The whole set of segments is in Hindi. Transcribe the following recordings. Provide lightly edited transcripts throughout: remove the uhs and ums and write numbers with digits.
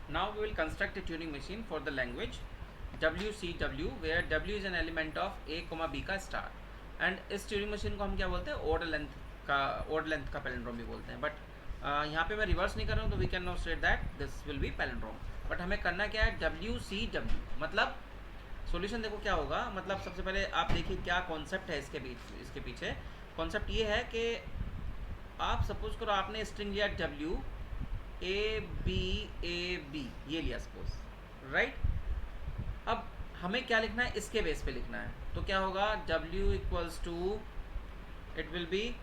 Now we will construct a Turing machine for the language WCW where W is an element of A, B का स्टार. एंड इस ट्यूरिंग मशीन को हम क्या बोलते हैं, ओड लेंथ का पैलिंड्रोम भी बोलते हैं. बट यहाँ पे मैं रिवर्स नहीं कर रहा हूँ, तो we can not state that this will be palindrome. But हमें करना क्या है, WCW. मतलब सॉल्यूशन देखो क्या होगा. मतलब सबसे पहले आप देखिए क्या कॉन्सेप्ट है इसके पीछे. कॉन्सेप्ट ये है कि आप सपोज करो आपने स्ट्रिंग लिया WABAB, ये लिया सपोज, राइट. अब हमें क्या लिखना है, इसके बेस पे लिखना है. तो क्या होगा, W equals to, it will be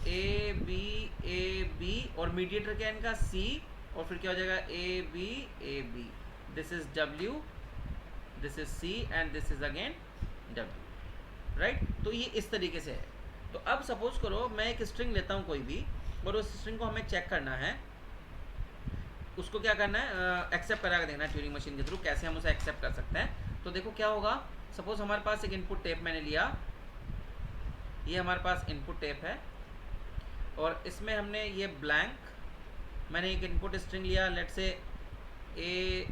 ABAB और मीडिएटर क्या है इनका C, और फिर क्या हो जाएगा ABAB. This is W, this is C and this is again W, right. तो ये इस तरीके से है. तो अब सपोज करो मैं एक स्ट्रिंग लेता हूँ कोई भी, और उस स्ट्रिंग को हमें चेक करना है, उसको क्या करना है, एक्सेप्ट करा के देखना है ट्यूरिंग मशीन के थ्रू. कैसे हम उसे एक्सेप्ट कर सकते हैं, तो देखो क्या होगा. सपोज हमारे पास एक इनपुट टेप मैंने लिया, ये हमारे पास इनपुट टेप है, और इसमें हमने ये ब्लैंक, मैंने एक इनपुट स्ट्रिंग लिया, लेट से A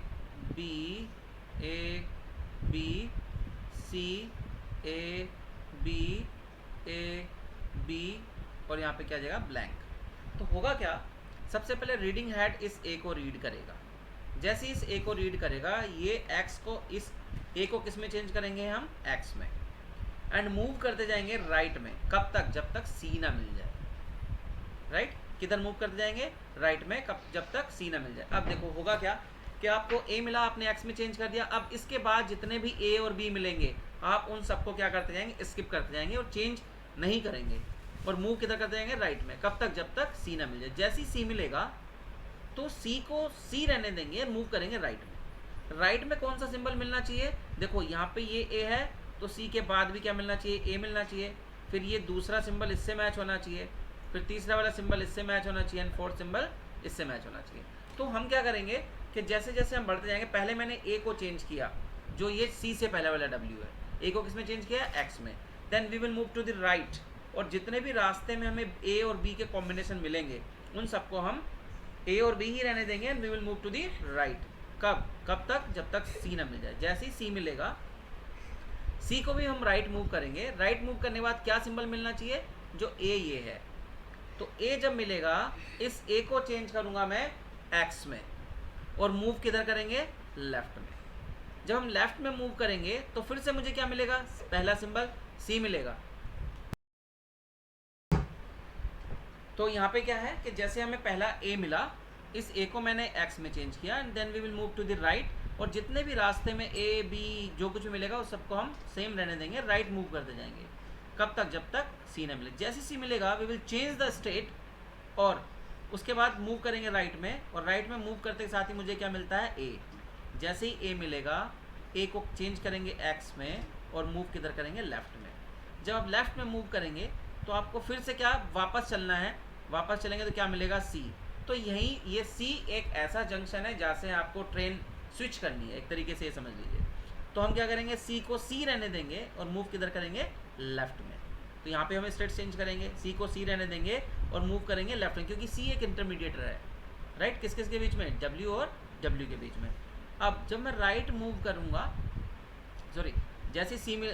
B और यहाँ पे क्या जाएगा, ब्लैंक. तो होगा क्या, सबसे पहले रीडिंग हेड इस ए को रीड करेगा. जैसे इस ए को रीड करेगा, ये एक्स को, इस ए को किस में चेंज करेंगे हम, एक्स में, एंड मूव करते जाएंगे राइट में. कब तक, जब तक सी ना मिल जाए, राइट. किधर मूव करते जाएंगे, राइट में, कब, जब तक सी ना मिल जाए. अब देखो होगा क्या कि आपको ए मिला, आपने एक्स में चेंज कर दिया. अब इसके बाद जितने भी ए और बी मिलेंगे, आप उन सबको क्या करते जाएंगे, स्किप करते जाएंगे और चेंज नहीं करेंगे, और मूव किधर करते जाएंगे, राइट में. कब तक, जब तक सी ना मिल जाए. जैसे ही सी मिलेगा तो सी को सी रहने देंगे, मूव करेंगे राइट में. राइट में कौन सा सिंबल मिलना चाहिए, देखो यहाँ पे ये ए है, तो सी के बाद भी क्या मिलना चाहिए, ए मिलना चाहिए. फिर ये दूसरा सिंबल इससे मैच होना चाहिए, फिर तीसरा वाला सिंबल इससे मैच होना चाहिए, एंड फोर्थ सिंबल इससे मैच होना चाहिए. तो हम क्या करेंगे कि जैसे जैसे हम बढ़ते जाएंगे, पहले मैंने ए को चेंज किया, जो ये सी से पहले वाला डब्ल्यू है, ए को किस में चेंज किया, एक्स में. Then we will move to the right, और जितने भी रास्ते में हमें ए और बी के कॉम्बिनेशन मिलेंगे, उन सबको हम ए और बी ही रहने देंगे, and we will move to the right. कब तक, जब तक सी ना मिल जाए. जैसे ही सी मिलेगा, सी को भी हम राइट मूव करेंगे. राइट मूव करने के बाद क्या सिंबल मिलना चाहिए, जो ए ये है. तो ए जब मिलेगा, इस ए को चेंज करूंगा मैं एक्स में, और मूव किधर करेंगे, लेफ्ट में. जब हम लेफ्ट में मूव करेंगे तो फिर से मुझे क्या मिलेगा, पहला सिंबल सी मिलेगा. तो यहाँ पे क्या है कि जैसे हमें पहला ए मिला, इस ए को मैंने एक्स में चेंज किया, and then we will move to the right, और जितने भी रास्ते में ए बी जो कुछ भी मिलेगा उस सबको हम सेम रहने देंगे, राइट मूव करते जाएंगे. कब तक, जब तक सी ना मिले. जैसे सी मिलेगा, we will change the state, और उसके बाद मूव करेंगे राइट में, और राइट में मूव करते के साथ ही मुझे क्या मिलता है, ए. जैसे ही ए मिलेगा, ए को चेंज करेंगे एक्स में, और मूव किधर करेंगे, लेफ्ट में. जब आप लेफ्ट में मूव करेंगे तो आपको फिर से क्या, वापस चलना है. वापस चलेंगे तो क्या मिलेगा, सी. तो यही ये सी एक ऐसा जंक्शन है जहाँ से आपको ट्रेन स्विच करनी है, एक तरीके से ये समझ लीजिए. तो हम क्या करेंगे, सी को सी रहने देंगे, और मूव किधर करेंगे, लेफ्ट में. तो यहाँ पे हम स्टेट चेंज करेंगे, सी को सी रहने देंगे और मूव करेंगे लेफ्ट में, क्योंकि सी एक इंटरमीडिएटर है, राइट. किस किस के बीच में, डब्ल्यू और डब्ल्यू के बीच में. अब जब मैं राइट मूव करूँगा, सॉरी, जैसे सी में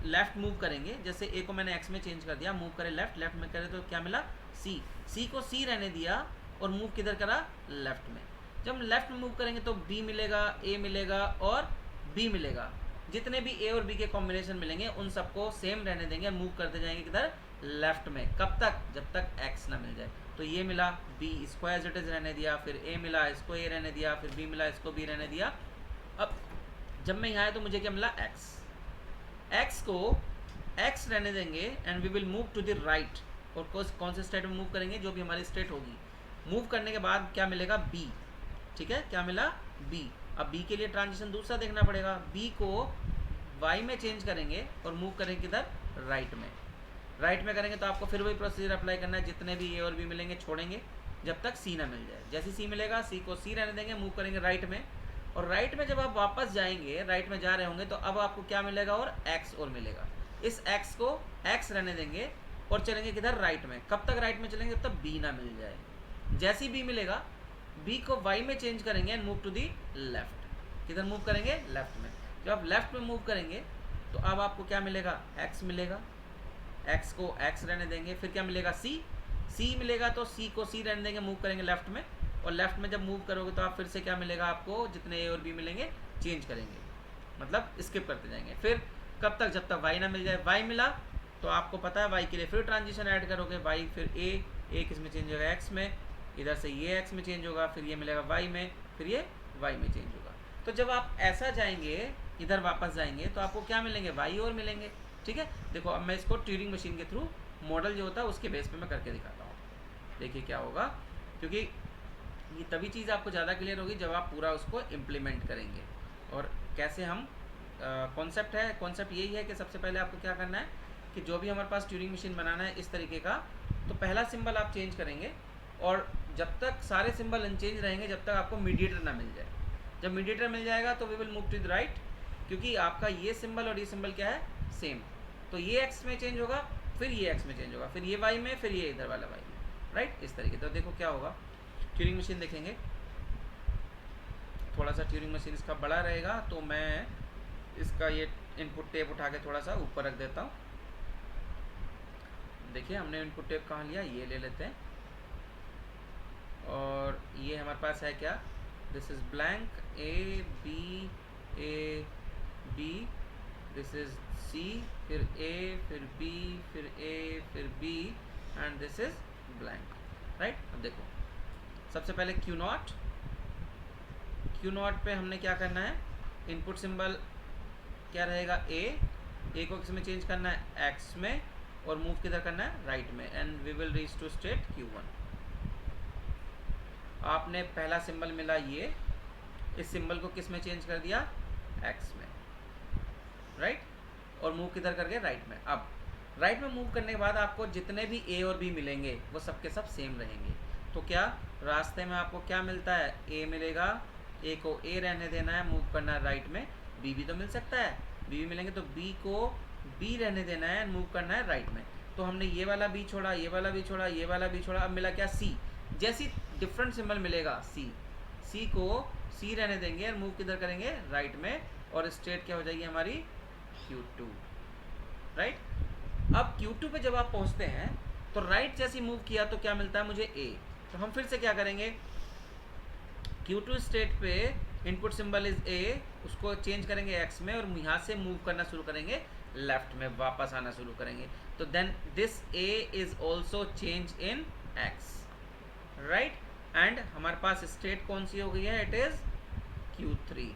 लेफ्ट मूव करेंगे, जैसे ए को मैंने एक्स में चेंज कर दिया, मूव करे लेफ्ट, लेफ्ट में करे तो क्या मिला, सी. सी को सी रहने दिया और मूव किधर करा, लेफ्ट में. जब हम लेफ्ट में मूव करेंगे तो बी मिलेगा, ए मिलेगा और बी मिलेगा. जितने भी ए और बी के कॉम्बिनेशन मिलेंगे उन सबको सेम रहने देंगे, मूव करते जाएंगे किधर, लेफ्ट में. कब तक, जब तक एक्स ना मिल जाए. तो ये मिला, बी इसको एज इट इज रहने दिया, फिर ए मिला, इसको ए रहने दिया, फिर बी मिला, इसको बी रहने दिया. अब जब मैं यहाँ आया तो मुझे क्या मिला, एक्स. एक्स को एक्स रहने देंगे, and we will move to the right, और कौन से स्टेट में मूव करेंगे, जो भी हमारी स्टेट होगी. मूव करने के बाद क्या मिलेगा, बी. ठीक है, क्या मिला, बी. अब बी के लिए ट्रांजिशन दूसरा देखना पड़ेगा. बी को वाई में चेंज करेंगे और मूव करेंगे किधर, राइट में. राइट में करेंगे तो आपको फिर वही प्रोसीजर अप्लाई करना है, जितने भी ए और बी मिलेंगे छोड़ेंगे जब तक सी ना मिल जाए. जैसे सी मिलेगा, सी को सी रहने देंगे, मूव करेंगे राइट में, और राइट में जब आप वापस जाएंगे, राइट में जा रहे होंगे, तो अब आपको क्या मिलेगा, और एक्स और मिलेगा. इस एक्स को एक्स रहने देंगे और चलेंगे किधर, राइट में. कब तक राइट में चलेंगे, जब तक बी ना मिल जाए. जैसे ही बी मिलेगा, बी को वाई में चेंज करेंगे and move to the left. किधर मूव करेंगे? लेफ्ट में। जब आप लेफ्ट में मूव करेंगे तो अब आपको क्या मिलेगा? एक्स मिलेगा, एक्स को एक्स रहने देंगे, फिर क्या मिलेगा? सी, सी मिलेगा तो सी को सी रहने देंगे, मूव करेंगे लेफ्ट में, और लेफ्ट में जब मूव करोगे तो आप फिर से क्या मिलेगा आपको? जितने ए और बी मिलेंगे चेंज करेंगे, मतलब स्किप करते जाएंगे। फिर कब तक? जब तक वाई ना मिल जाए। वाई मिला तो आपको पता है वाई के लिए फिर ट्रांजिशन ऐड करोगे, वाई फिर ए किस में चेंज होगा? एक्स में, इधर से ये एक्स में चेंज होगा, फिर ये मिलेगा वाई में, फिर ये वाई में चेंज होगा। तो जब आप ऐसा जाएंगे, इधर वापस जाएंगे, तो आपको क्या मिलेंगे? वाई और मिलेंगे। ठीक है, देखो अब मैं इसको ट्यूरिंग मशीन के थ्रू मॉडल जो होता है उसके बेस पे मैं करके दिखाता हूँ। देखिए क्या होगा, क्योंकि ये तभी चीज़ आपको ज़्यादा क्लियर होगी जब आप पूरा उसको इम्प्लीमेंट करेंगे। और कैसे हम कॉन्सेप्ट है, कॉन्सेप्ट यही है कि सबसे पहले आपको क्या करना है कि जो भी हमारे पास ट्यूरिंग मशीन बनाना है इस तरीके का, तो पहला सिंबल आप चेंज करेंगे, और जब तक सारे सिंबल अनचेंज रहेंगे जब तक आपको मीडिएटर ना मिल जाए। जब मीडिएटर मिल जाएगा तो we will move to the right, क्योंकि आपका ये सिंबल और ये सिंबल क्या है? सेम। तो ये एक्स में चेंज होगा, फिर ये एक्स में चेंज होगा, फिर ये वाई में, फिर ये इधर वाला वाई में, राइट? इस तरीके। तो देखो क्या होगा, ट्यूरिंग मशीन देखेंगे, थोड़ा सा ट्यूरिंग मशीन इसका बड़ा रहेगा, तो मैं इसका ये इनपुट टेप उठा के थोड़ा सा ऊपर रख देता हूँ। देखिए हमने इनपुट टेप कहाँ लिया, ये ले लेते हैं, और ये हमारे पास है क्या? This is blank, A B, this is C, फिर ए, फिर बी, फिर ए, फिर B, and this is blank, right? अब देखो सबसे पहले क्यू नॉट पे हमने क्या करना है? इनपुट सिंबल क्या रहेगा? ए को किस में चेंज करना है? एक्स में, और मूव किधर करना है? राइट में, and we will reach to state Q1। आपने पहला सिंबल मिला ये, इस सिंबल को किस में चेंज कर दिया? एक्स में, राइट? और मूव किधर करके? राइट में। अब राइट में मूव करने के बाद आपको जितने भी ए और बी मिलेंगे वो सब के सब सेम रहेंगे। तो क्या रास्ते में आपको क्या मिलता है? ए मिलेगा, ए को ए रहने देना है, मूव करना है राइट में। बी भी तो मिल सकता है, बी भी मिलेंगे, तो बी को बी रहने देना है, मूव करना है राइट में। तो हमने ये वाला बी छोड़ा, ये वाला बी छोड़ा, ये वाला बी छोड़ा, अब मिला क्या? सी। जैसी डिफरेंट सिंबल मिलेगा सी को सी रहने देंगे और मूव किधर करेंगे? राइट में, और स्टेट क्या हो जाएगी हमारी? Q2, right? अब Q2 पे जब आप पहुंचते हैं तो राइट जैसी मूव किया तो क्या मिलता है मुझे? A। तो हम फिर से क्या करेंगे? Q2 स्टेट पे इनपुट सिंबल इज A, उसको चेंज करेंगे X में, और यहाँ से मूव करना शुरू करेंगे लेफ्ट में, वापस आना शुरू करेंगे। तो then this A is also change in X, right? And हमारे पास स्टेट कौन सी हो गई है? It is Q3।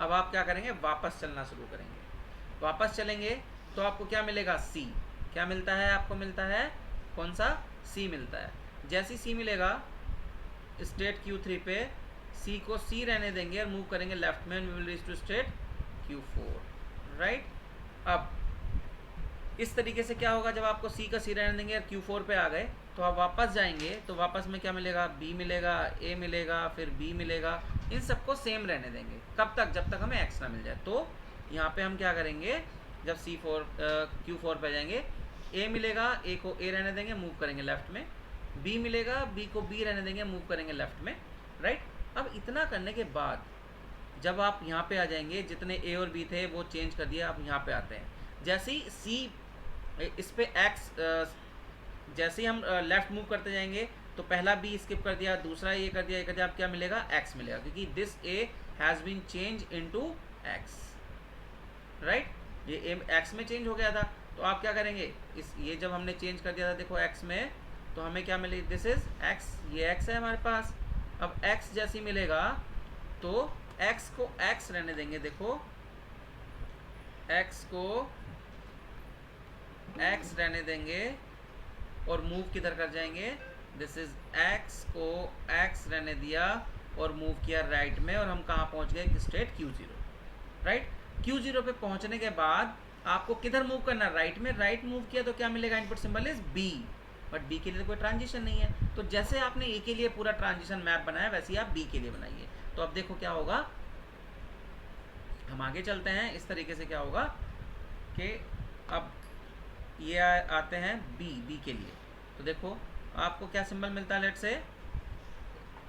अब आप क्या करेंगे? वापस चलना शुरू करेंगे। वापस चलेंगे तो आपको क्या मिलेगा? C। क्या मिलता है आपको? मिलता है कौन सा? C मिलता है। जैसे C मिलेगा स्टेट Q3 पे, C को C रहने देंगे और मूव करेंगे लेफ्ट में, we will reach to state Q4, right? अब इस तरीके से क्या होगा, जब आपको C का C रहने देंगे और Q4 पे आ गए तो आप वापस जाएंगे, तो वापस में क्या मिलेगा? B मिलेगा, A मिलेगा, फिर B मिलेगा, इन सबको सेम रहने देंगे। कब तक? जब तक हमें X ना मिल जाए। तो यहाँ पे हम क्या करेंगे? जब Q4 पे जाएंगे, A मिलेगा, A को A रहने देंगे, मूव करेंगे लेफ्ट में, B मिलेगा, B को B रहने देंगे, मूव करेंगे लेफ्ट में, राइट? अब इतना करने के बाद जब आप यहाँ पे आ जाएंगे, जितने A और B थे वो चेंज कर दिया, अब यहाँ पे आते हैं। जैसे ही C इस पे X, जैसे ही हम लेफ्ट मूव करते जाएंगे तो पहला B स्किप कर दिया, दूसरा ये कर दिया, ये कर दिया, अब क्या मिलेगा? X मिलेगा, क्योंकि this A has been change into X, right? ये X में चेंज हो गया था, तो आप क्या करेंगे? ये जब हमने चेंज कर दिया था देखो X में, तो हमें क्या मिले? दिस इज X, ये X है हमारे पास। अब X जैसी मिलेगा तो X को X रहने देंगे, देखो X को X रहने देंगे और मूव किधर कर जाएंगे? दिस इज X को X रहने दिया और मूव किया राइट में, और हम कहाँ पहुँच गए? State Q0, right? Q0 पे पहुँचने के बाद आपको किधर मूव करना? राइट में। राइट मूव किया तो क्या मिलेगा? Input symbol is B, but B के लिए तो कोई ट्रांजिशन नहीं है। तो जैसे आपने A के लिए पूरा ट्रांजिशन मैप बनाया वैसे ही आप B के लिए बनाइए। तो अब देखो क्या होगा, हम आगे चलते हैं। इस तरीके से क्या होगा कि अब ये आते हैं B के लिए। तो देखो आपको क्या सिंबल मिलता है? Let say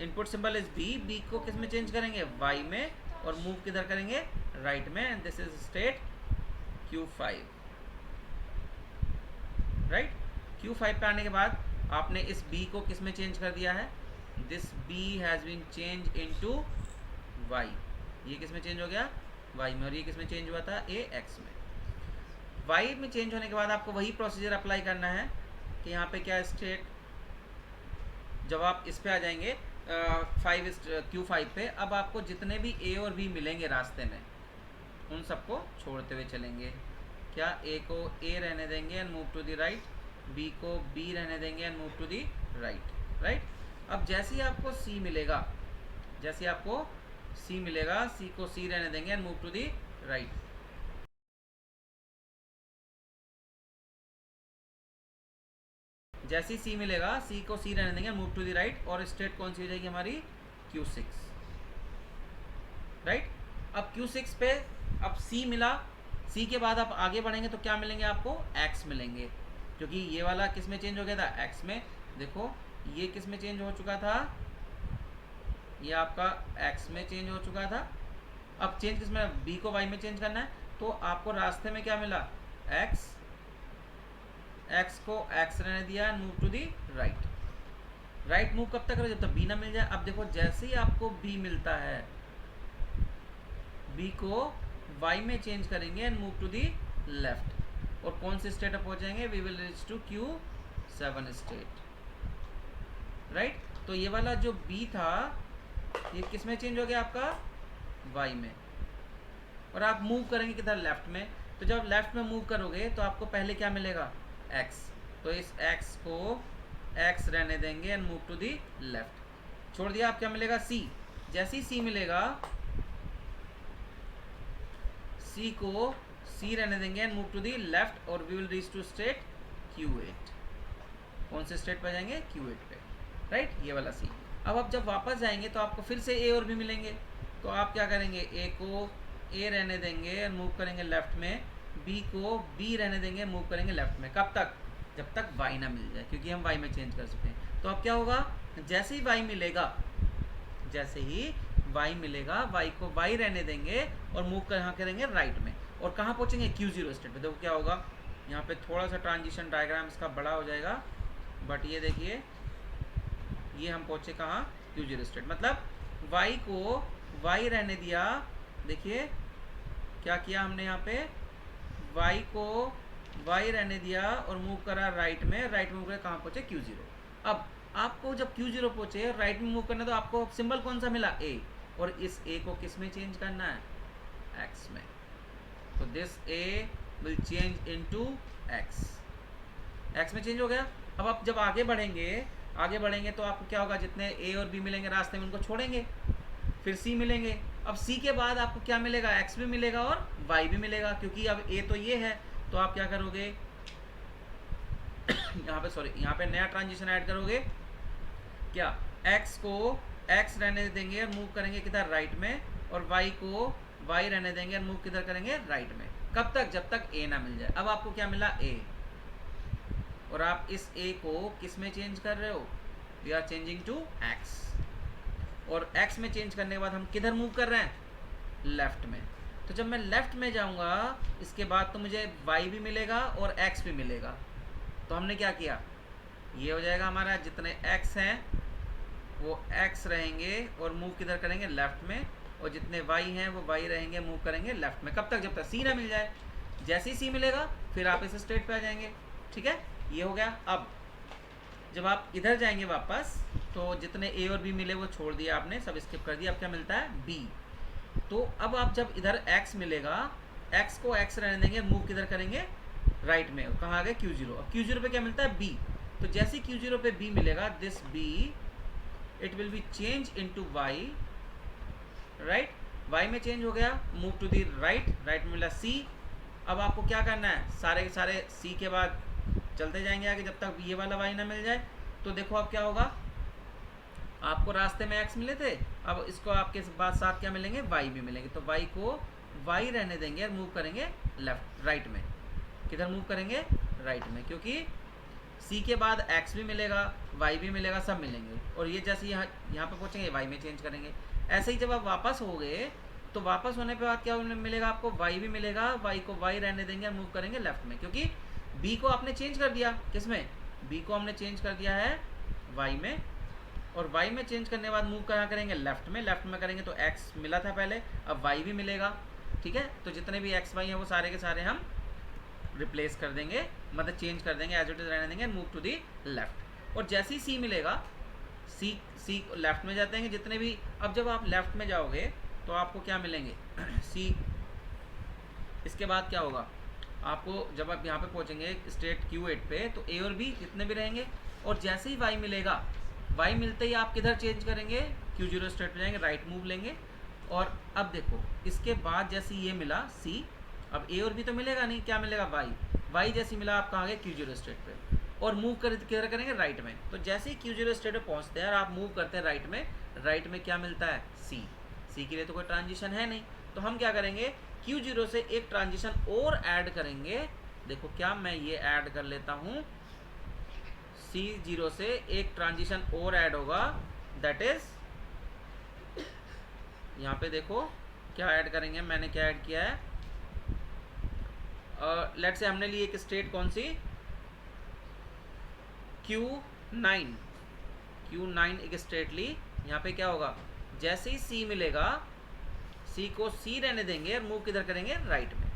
input symbol is B, B को किस में चेंज करेंगे, वाई में, और मूव किधर करेंगे, राइट में, and this is state Q5, right. Q5 पे आने के बाद आपने इस B को किस में चेंज कर दिया है, this B has been change into Y, ये किस में चेंज हो गया, Y में, और ये किस में चेंज हुआ था, A X में। Y में चेंज होने के बाद आपको वही प्रोसीजर अप्लाई करना है कि यहाँ पे क्या स्टेट, जब आप इस पे आ जाएंगे Q5 पे, अब आपको जितने भी A और B मिलेंगे रास्ते में उन सबको छोड़ते हुए चलेंगे। क्या, A को A रहने देंगे and move to the right, B को B रहने देंगे and move to the right, right. अब जैसे ही आपको C मिलेगा, जैसे ही आपको C मिलेगा, C को C रहने देंगे and move to the right. जैसे ही C मिलेगा, C को C रहने देंगे, मूव टू द राइट, और स्टेट कौन सी हो जाएगी हमारी, Q6, राइट। अब Q6 पे अब C मिला, C के बाद आप आगे बढ़ेंगे तो क्या मिलेंगे आपको, X मिलेंगे, क्योंकि ये वाला किस में चेंज हो गया था, X में। देखो ये किस में चेंज हो चुका था, ये आपका X में चेंज हो चुका था। अब चेंज किस में, B को Y में चेंज करना है, तो आपको रास्ते में क्या मिला, X, X को X रहने दिया and move to the right. Right move कब तक करो, जब तक B ना मिल जाए। अब देखो जैसे ही आपको B मिलता है, B को Y में चेंज करेंगे and move to the left, और कौन से स्टेट अप हो जाएंगे, we will reach to Q7 state, right. तो ये वाला जो B था ये किस में चेंज हो गया आपका, Y में, और आप मूव करेंगे किधर, लेफ्ट में। तो जब लेफ्ट में मूव करोगे तो आपको पहले क्या मिलेगा, X, तो इस X को X रहने देंगे and move to the left, छोड़ दिया। आप क्या मिलेगा, C, जैसे ही C मिलेगा, C को C रहने देंगे and move to the left, और we will reach to state Q8। कौन से स्टेट पे जाएंगे, Q8 पे, राइट, ये वाला C। अब आप जब वापस जाएंगे तो आपको फिर से A और B मिलेंगे, तो आप क्या करेंगे, A को A रहने देंगे एंड मूव करेंगे लेफ्ट में, B को B रहने देंगे, मूव करेंगे लेफ्ट में। कब तक, जब तक Y ना मिल जाए, क्योंकि हम Y में चेंज कर सकते हैं। तो अब क्या होगा, जैसे ही Y मिलेगा, जैसे ही Y मिलेगा, Y को Y रहने देंगे और मूव कहाँ करेंगे, राइट में, और कहाँ पहुँचेंगे, Q0 स्टेट पे। देखो क्या होगा, यहाँ पे थोड़ा सा ट्रांजिशन डायग्राम इसका बड़ा हो जाएगा, बट ये देखिए, ये हम पहुँचे कहाँ, Q0 स्टेट, मतलब Y को Y रहने दिया। देखिए क्या किया हमने यहाँ पे, Y को Y रहने दिया और मूव करा राइट में, राइट मूव करे कहाँ पहुँचे, Q0। अब आपको जब Q0 पहुँचे, राइट में मूव करना, तो आपको सिंबल कौन सा मिला, A, और इस A को किस में चेंज करना है, X में। तो this A will change into X, X में चेंज हो गया। अब आप जब आगे बढ़ेंगे तो आपको क्या होगा, जितने A और B मिलेंगे रास्ते में उनको छोड़ेंगे, फिर C मिलेंगे। अब C के बाद आपको क्या मिलेगा, X भी मिलेगा और Y भी मिलेगा, क्योंकि अब A तो ये है, तो आप क्या करोगे यहाँ पे नया ट्रांजिशन ऐड करोगे, क्या, X को X रहने देंगे और मूव करेंगे किधर, राइट में, और Y को Y रहने देंगे और मूव किधर करेंगे, राइट में। कब तक, जब तक A ना मिल जाए। अब आपको क्या मिला, A, और आप इस A को किस में चेंज कर रहे हो, we are changing to X, और X में चेंज करने के बाद हम किधर मूव कर रहे हैं, लेफ्ट में। तो जब मैं लेफ्ट में जाऊंगा इसके बाद तो मुझे Y भी मिलेगा और X भी मिलेगा। तो हमने क्या किया, ये हो जाएगा हमारा, जितने X हैं वो X रहेंगे और मूव किधर करेंगे, लेफ्ट में, और जितने Y हैं वो Y रहेंगे, मूव करेंगे लेफ्ट में। कब तक, जब तक C ना मिल जाए। जैसे ही C मिलेगा फिर आप इस स्टेट पे आ जाएंगे, ठीक है, ये हो गया। अब जब आप इधर जाएंगे वापस, तो जितने A और B मिले वो छोड़ दिया आपने, सब स्किप कर दिया। अब क्या मिलता है, B। तो अब आप जब इधर X मिलेगा, X को X रहने देंगे, मूव किधर करेंगे, राइट में, कहाँ आ गए, Q0। अब Q0 पे क्या मिलता है, B। तो जैसे ही Q0 पे B मिलेगा, this B it will be change into Y, right, Y में चेंज हो गया, move to the right, right में मिला C। अब आपको क्या करना है, सारे के सारे C के बाद चलते जाएंगे आगे जब तक ये वाला Y ना मिल जाए। तो देखो अब क्या होगा, आपको रास्ते में X मिले थे, अब इसको आपके बाद साथ क्या मिलेंगे, Y भी मिलेंगे। तो Y को Y रहने देंगे और मूव करेंगे लेफ्ट, राइट में। किधर मूव करेंगे, राइट में, क्योंकि सी के बाद एक्स भी मिलेगा, वाई भी मिलेगा, सब मिलेंगे। और ये जैसे यहाँ पे पहुँचेंगे वाई में चेंज करेंगे। ऐसे ही जब आप वापस हो गए तो वापस होने पे बाद क्या मिलेगा आपको, वाई भी मिलेगा, वाई को वाई रहने देंगे और मूव करेंगे लेफ्ट में, क्योंकि बी को आपने चेंज कर दिया। किस में? बी को हमने चेंज कर दिया है वाई में, और वाई में चेंज करने के बाद मूव कहाँ करेंगे, लेफ्ट में। लेफ्ट में करेंगे तो एक्स मिला था पहले, अब वाई भी मिलेगा। ठीक है, तो जितने भी एक्स वाई हैं वो सारे के सारे हम रिप्लेस कर देंगे, मतलब चेंज कर देंगे, एज इट इज रहने देंगे, मूव टू दी लेफ्ट। और जैसे ही सी मिलेगा, सी लेफ्ट में जाते हैं जितने भी। अब जब आप लेफ्ट में जाओगे तो आपको क्या मिलेंगे, सी। इसके बाद क्या होगा आपको, जब आप यहाँ पे पहुँचेंगे स्टेट Q8 पे, तो ए और बी जितने भी रहेंगे। और जैसे ही वाई मिलेगा, वाई मिलते ही आप किधर चेंज करेंगे, Q0 स्टेट पे जाएंगे, राइट मूव लेंगे। और अब देखो इसके बाद जैसे ये मिला सी, अब ए और बी तो मिलेगा नहीं, क्या मिलेगा, वाई। वाई जैसे मिला आप कहाँ गए, Q0 स्टेट पे, और मूव कर किधर करेंगे, राइट में। तो जैसे ही Q0 स्टेट पे पहुँचते हैं और आप मूव करते हैं राइट में, राइट में क्या मिलता है, सी। सी के लिए तो कोई ट्रांजिशन है नहीं, तो हम क्या करेंगे, Q0 से एक ट्रांजिशन और ऐड करेंगे। देखो क्या, मैं ये ऐड कर लेता हूँ, C0 से एक ट्रांजिशन और ऐड होगा, दैट इज यहाँ पे देखो क्या ऐड करेंगे, मैंने क्या ऐड किया है। लेट से हमने ली एक स्टेट कौन सी, Q9। Q9 एक स्टेट ली। यहाँ पे क्या होगा, जैसे ही C मिलेगा, C को C रहने देंगे और मूव किधर करेंगे, राइट में।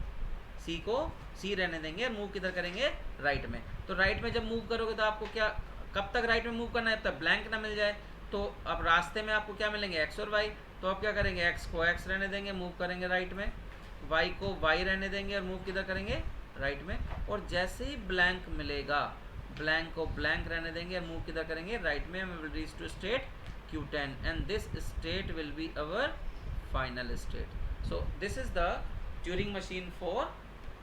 C को C रहने देंगे और मूव किधर करेंगे, राइट में। तो राइट में जब मूव करोगे तो आपको क्या, कब तक राइट में मूव करना है, जब तक ब्लैंक ना मिल जाए। तो अब रास्ते में आपको क्या मिलेंगे, एक्स और वाई। तो आप क्या करेंगे, एक्स को एक्स रहने देंगे, मूव करेंगे राइट में, वाई को वाई रहने देंगे और मूव किधर करेंगे, राइट में। और जैसे ही ब्लैंक मिलेगा, ब्लैंक को ब्लैंक रहने देंगे और मूव किधर करेंगे, राइट में। Will reach to state Q10 and this state will be our final state. So this is the Turing machine for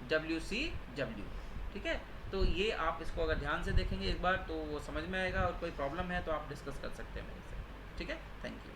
WCW. ठीक है, तो ये आप इसको अगर ध्यान से देखेंगे एक बार तो वो समझ में आएगा, और कोई प्रॉब्लम है तो आप डिस्कस कर सकते हैं मेरे से। ठीक है, थैंक यू।